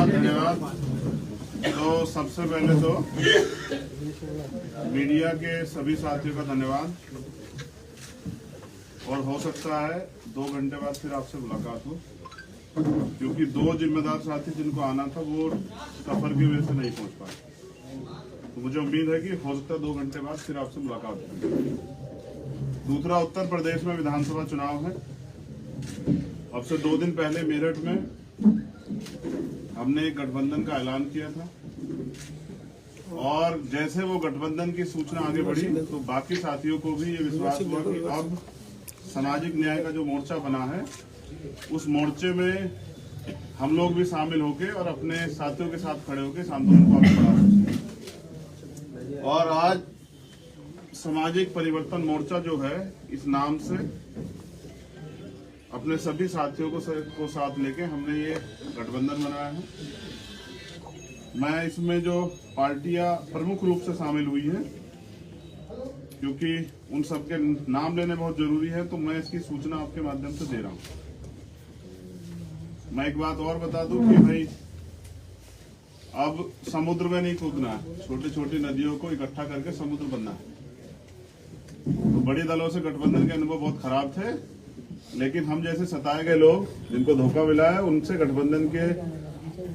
धन्यवाद। तो सबसे पहले तो मीडिया के सभी साथियों का धन्यवाद। और हो सकता है 2 घंटे बाद फिर आपसे मुलाकात हो, क्योंकि 2 जिम्मेदार साथी जिनको आना था वो सफर की वजह से नहीं पहुंच पाए। तो मुझे उम्मीद है कि हो सकता है 2 घंटे बाद फिर आपसे मुलाकात हो। दूसरा, उत्तर प्रदेश में विधानसभा चुनाव है। अब से 2 दिन पहले मेरठ में हमने एक गठबंधन का ऐलान किया था, और जैसे वो गठबंधन की सूचना आगे बढ़ी तो बाकी साथियों को भी ये विश्वास हुआ कि अब सामाजिक न्याय का जो मोर्चा बना है उस मोर्चे में हम लोग भी शामिल होके और अपने साथियों के साथ खड़े होके इस आंदोलन को आगे बढ़ा सकते। और आज सामाजिक परिवर्तन मोर्चा जो है, इस नाम से अपने सभी साथियों को साथ लेके हमने ये गठबंधन बनाया है। मैं इसमें जो पार्टियां प्रमुख रूप से शामिल हुई हैं, क्योंकि उन सबके नाम लेने बहुत जरूरी है, तो मैं इसकी सूचना आपके माध्यम से दे रहा हूं। मैं एक बात और बता दूं कि भाई अब समुद्र में नहीं कूदना है, छोटी छोटी नदियों को इकट्ठा करके समुद्र बनना है। तो बड़ी दलों से गठबंधन के अनुभव बहुत खराब थे, लेकिन हम जैसे सताए गए लोग जिनको धोखा मिला है, उनसे गठबंधन के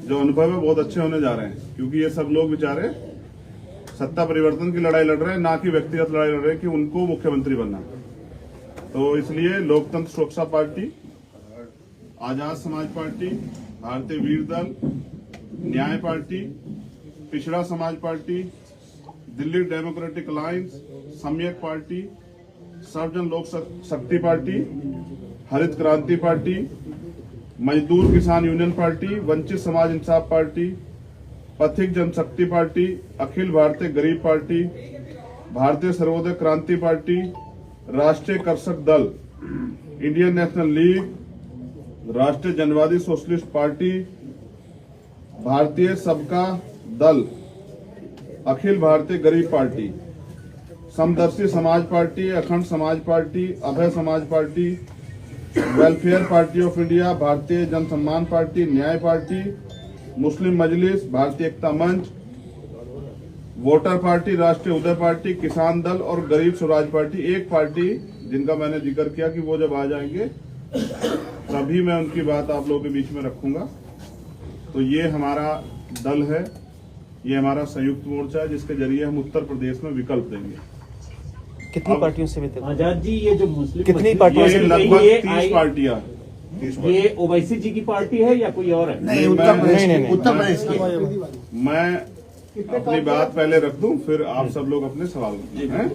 जो अनुभव है बहुत अच्छे होने जा रहे हैं। क्योंकि ये सब लोग बेचारे सत्ता परिवर्तन की लड़ाई लड़ रहे हैं, ना कि व्यक्तिगत लड़ाई लड़ रहे हैं कि उनको मुख्यमंत्री बनना। तो इसलिए लोकतंत्र सुरक्षा पार्टी, आजाद समाज पार्टी, भारतीय वीर दल, न्याय पार्टी, पिछड़ा समाज पार्टी, दिल्ली डेमोक्रेटिक अलायंस, सम्यक पार्टी, सर्वजन लोक शक्ति पार्टी, हरित क्रांति पार्टी, मजदूर किसान यूनियन पार्टी, वंचित समाज इंसाफ पार्टी, पथिक जनशक्ति पार्टी, अखिल भारतीय गरीब पार्टी, भारतीय सर्वोदय क्रांति पार्टी, राष्ट्रीय कर्षक दल, इंडियन नेशनल लीग, राष्ट्रीय जनवादी सोशलिस्ट पार्टी, भारतीय सबका दल, अखिल भारतीय गरीब पार्टी, समदर्शी समाज पार्टी, अखंड समाज पार्टी, अभय समाज party, welfare party of India, भारतीय जन सम्मान पार्टी, न्याय पार्टी, मुस्लिम मजलिस, भारतीय एकता मंच, वोटर पार्टी, राष्ट्रीय उदय पार्टी, किसान दल और गरीब स्वराज पार्टी। एक पार्टी जिनका मैंने जिक्र किया कि वो जब आ जाएंगे तभी मैं उनकी बात आप लोगों के बीच में रखूंगा। तो ये हमारा दल है, ये हमारा संयुक्त मोर्चा है, जिसके जरिए हम उत्तर प्रदेश में विकल्प देंगे। कितनी पार्टियों से मिलते हैं? आजाद जी, ये जो मुस्लिम कितनी पार्टियों से? लगभग 30 पार्टियां। ये ओवैसी जी की पार्टी है या कोई और है? नहीं, उत्तर प्रदेश की। मैं अपनी बात पहले रख दूं, फिर आप सब लोग अपने सवाल हैं।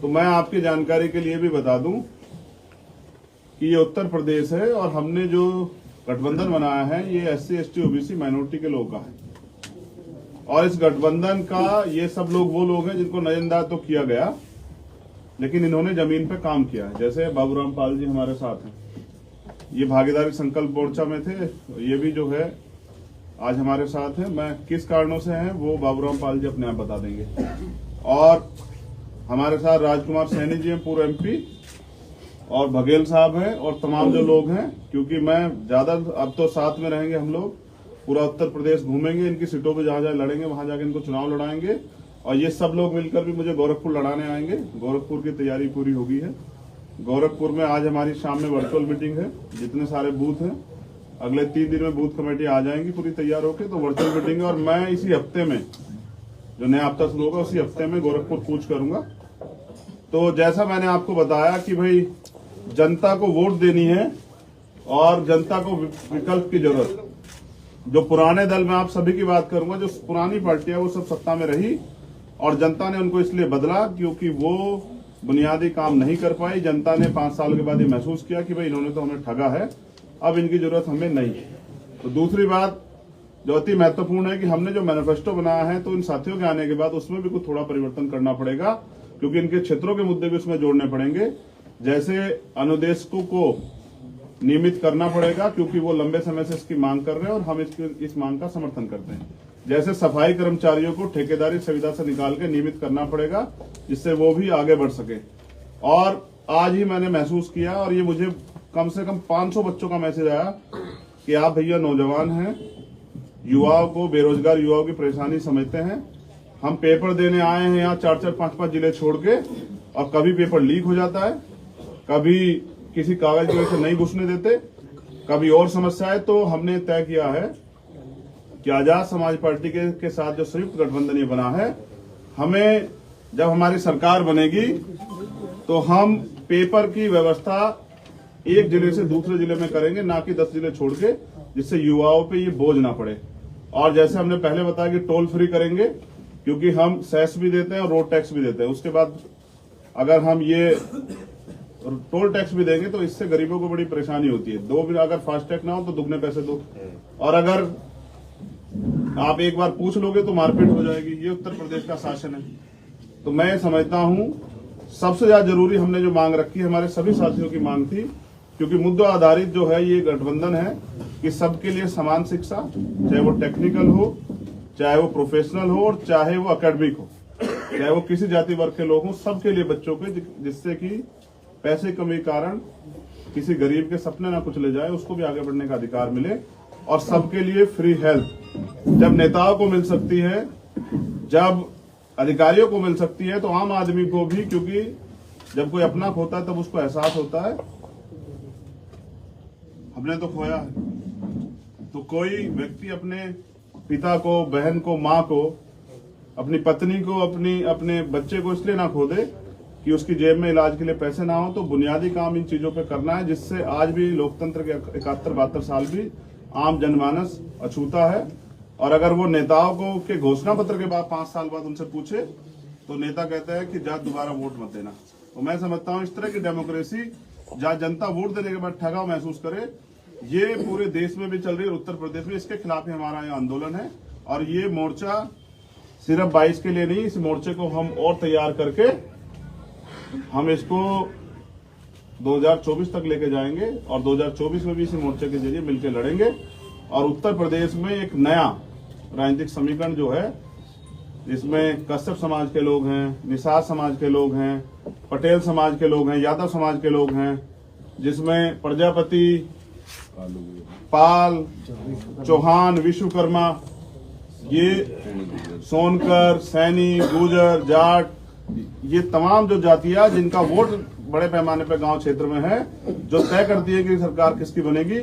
तो मैं आपकी जानकारी के लिए भी बता दूं कि ये उत्तर प्रदेश है और हमने जो गठबंधन बनाया है ये SC ST OBC माइनॉरिटी के लोगों का है। और इस गठबंधन का ये सब लोग वो लोग हैं जिनको नजरअंदाज तो किया गया, लेकिन इन्होंने जमीन पे काम किया है। जैसे बाबूराम पाल जी हमारे साथ हैं, ये भागीदारी संकल्प मोर्चा में थे, ये भी जो है आज हमारे साथ हैं। मैं किस कारणों से हैं वो बाबूराम पाल जी अपने आप बता देंगे। और हमारे साथ राजकुमार सैनी जी हैं, पूर्व MP, और बघेल साहब हैं, और तमाम जो लोग हैं। क्योंकि मैं ज्यादा अब तो साथ में रहेंगे, हम लोग पूरा उत्तर प्रदेश घूमेंगे, इनकी सीटों पे जहां जहां लड़ेंगे वहां जाके इनको चुनाव लड़ाएंगे। और ये सब लोग मिलकर भी मुझे गोरखपुर लड़ाने आएंगे। गोरखपुर की तैयारी पूरी हो गई है। गोरखपुर में आज हमारी शाम में वर्चुअल मीटिंग है। जितने सारे बूथ हैं अगले 3 दिन में बूथ कमेटी आ जाएंगी पूरी तैयार होकर, तो वर्चुअल मीटिंग है। और मैं इसी हफ्ते में, जो नया हफ्ता शुरू होगा उसी हफ्ते में गोरखपुर कूच करूंगा। तो जैसा मैंने आपको बताया कि भाई जनता को वोट देनी है और जनता को विकल्प की जरूरत। जो पुराने दल में आप सभी की बात करूंगा, जो पुरानी पार्टियां वो सब सत्ता में रही और जनता ने उनको इसलिए बदला क्योंकि वो बुनियादी काम नहीं कर पाई। जनता ने 5 साल के बाद ये महसूस किया कि भाई इन्होंने तो हमें ठगा है, अब इनकी जरूरत हमें नहीं है। तो दूसरी बात जो अति महत्वपूर्ण है कि हमने जो मैनिफेस्टो बनाया है, तो इन साथियों के आने के बाद उसमें भी कुछ थोड़ा परिवर्तन करना पड़ेगा, क्योंकि इनके क्षेत्रों के मुद्दे भी उसमें जोड़ने पड़ेंगे। जैसे अनुदेशकों को नियमित करना पड़ेगा, क्योंकि वो लंबे समय से इसकी मांग कर रहे हैं और हम इस मांग का समर्थन करते हैं। जैसे सफाई कर्मचारियों को ठेकेदारी सुविधा से निकाल के नियमित करना पड़ेगा, जिससे वो भी आगे बढ़ सके। और आज ही मैंने महसूस किया, और ये मुझे कम से कम 500 बच्चों का मैसेज आया कि आप भैया नौजवान हैं, युवाओं को, बेरोजगार युवाओं की परेशानी समझते हैं। हम पेपर देने आए हैं यहाँ 4-4, 5-5 जिले छोड़ के, और कभी पेपर लीक हो जाता है, कभी किसी कागज की वजह से नहीं घुसने देते, कभी और समस्या है। तो हमने तय किया है कि आजाद समाज पार्टी के साथ जो संयुक्त गठबंधन ये बना है, हमें जब हमारी सरकार बनेगी तो हम पेपर की व्यवस्था एक जिले से दूसरे जिले में करेंगे, ना कि 10 जिले छोड़ के, जिससे युवाओं पे ये बोझ ना पड़े। और जैसे हमने पहले बताया कि टोल फ्री करेंगे, क्योंकि हम सेस भी देते हैं और रोड टैक्स भी देते हैं। उसके बाद अगर हम ये टोल टैक्स भी देंगे तो इससे गरीबों को बड़ी परेशानी होती है। दो भी अगर फास्टैग ना हो तो दुगने पैसे दो, और अगर आप एक बार पूछ लोगे तो मारपीट हो जाएगी। ये उत्तर प्रदेश का शासन है। तो मैं समझता हूं सबसे ज्यादा जरूरी हमने जो मांग रखी है, हमारे सभी साथियों की मांग थी, क्योंकि मुद्दा आधारित जो है ये गठबंधन है कि सबके लिए समान शिक्षा, चाहे वो टेक्निकल हो, चाहे वो प्रोफेशनल हो, और चाहे वो एकेडमिक हो, चाहे वो किसी जाति वर्ग के लोग हों, सबके लिए बच्चों के, जिससे कि पैसे कमी के कारण किसी गरीब के सपने ना कुचले जाए, उसको भी आगे बढ़ने का अधिकार मिले। और सबके लिए फ्री हेल्थ जब नेताओं को मिल सकती है, जब अधिकारियों को मिल सकती है, तो आम आदमी को भी, क्योंकि जब कोई अपना खोता है तब उसको एहसास होता है हमने तो खोया है। तो कोई व्यक्ति अपने पिता को, बहन को, माँ को, अपनी पत्नी को, अपने बच्चे को इसलिए ना खो दे कि उसकी जेब में इलाज के लिए पैसे ना हो। तो बुनियादी काम इन चीजों पे करना है, जिससे आज भी लोकतंत्र के 71-72 साल भी आम जनमानस अछूता है। और अगर वो नेताओं को के घोषणा पत्र के बाद 5 साल बाद उनसे पूछे तो नेता कहता है कि जा दोबारा वोट मत देना। तो मैं समझता हूँ इस तरह की डेमोक्रेसी, जहाँ जनता वोट देने के बाद ठगा महसूस करे, ये पूरे देश में भी चल रही है, उत्तर प्रदेश में। इसके खिलाफ ही हमारा यह आंदोलन है। और ये मोर्चा सिर्फ 22 के लिए नहीं, इस मोर्चे को हम और तैयार करके हम इसको 2024 तक लेके जाएंगे, और 2024 में भी इसी मोर्चे के जरिए मिलकर लड़ेंगे। और उत्तर प्रदेश में एक नया राजनीतिक समीकरण जो है, इसमें कश्यप समाज के लोग हैं, निषाद समाज के लोग हैं, पटेल समाज के लोग हैं, यादव समाज के लोग हैं, जिसमें प्रजापति, पाल, चौहान, विश्वकर्मा, ये सोनकर, सैनी, गुर्जर, जाट, ये तमाम जो जातियां जिनका वोट बड़े पैमाने पर गांव क्षेत्र में है, जो तय करती है कि सरकार किसकी बनेगी,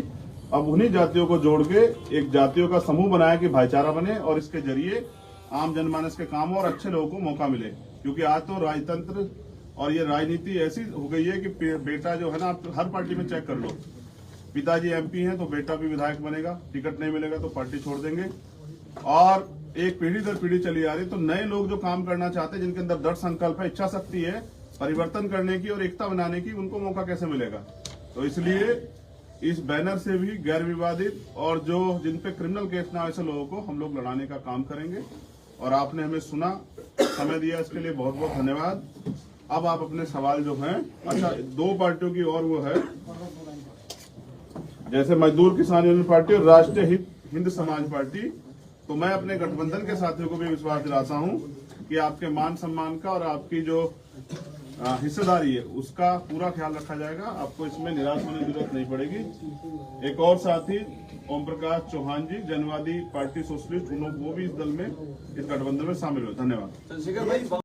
अब उन्हीं जातियों को जोड़ के एक जातियों का समूह बनाया कि भाईचारा बने, और इसके जरिए आम जनमानस के कामों और अच्छे लोगों को मौका मिले। क्योंकि आज तो राजतंत्र और ये राजनीति ऐसी हो गई है कि बेटा जो है ना, आप हर पार्टी में चेक कर लो, पिताजी एमपी हैं तो बेटा भी विधायक बनेगा, टिकट नहीं मिलेगा तो पार्टी छोड़ देंगे। और एक पीढ़ी दर पीढ़ी चली आ रही। तो नए लोग जो काम करना चाहते हैं, जिनके अंदर दृढ़ संकल्प है, इच्छा शक्ति है परिवर्तन करने की और एकता बनाने की, उनको मौका कैसे मिलेगा। तो इसलिए इस बैनर से भी गैर विवादित और जो जिन पे क्रिमिनल केस ना, ऐसे लोगों को हम लोग लड़ाने का काम करेंगे। और आपने हमें सुना, समय दिया, इसके लिए बहुत बहुत धन्यवाद। अब आप अपने सवाल जो हैं, अच्छा 2 पार्टियों की और वो है, जैसे मजदूर किसान यूनियन पार्टी और राष्ट्रीय हिंद समाज पार्टी। तो मैं अपने गठबंधन के साथियों को भी विश्वास दिलाता हूं कि आपके मान सम्मान का और आपकी जो हिस्सेदारी है उसका पूरा ख्याल रखा जाएगा। आपको इसमें निराश होने की जरूरत नहीं पड़ेगी। एक और साथी ओम प्रकाश चौहान जी, जनवादी पार्टी सोशलिस्ट, वो भी इस दल में, इस गठबंधन में शामिल हुए। धन्यवाद।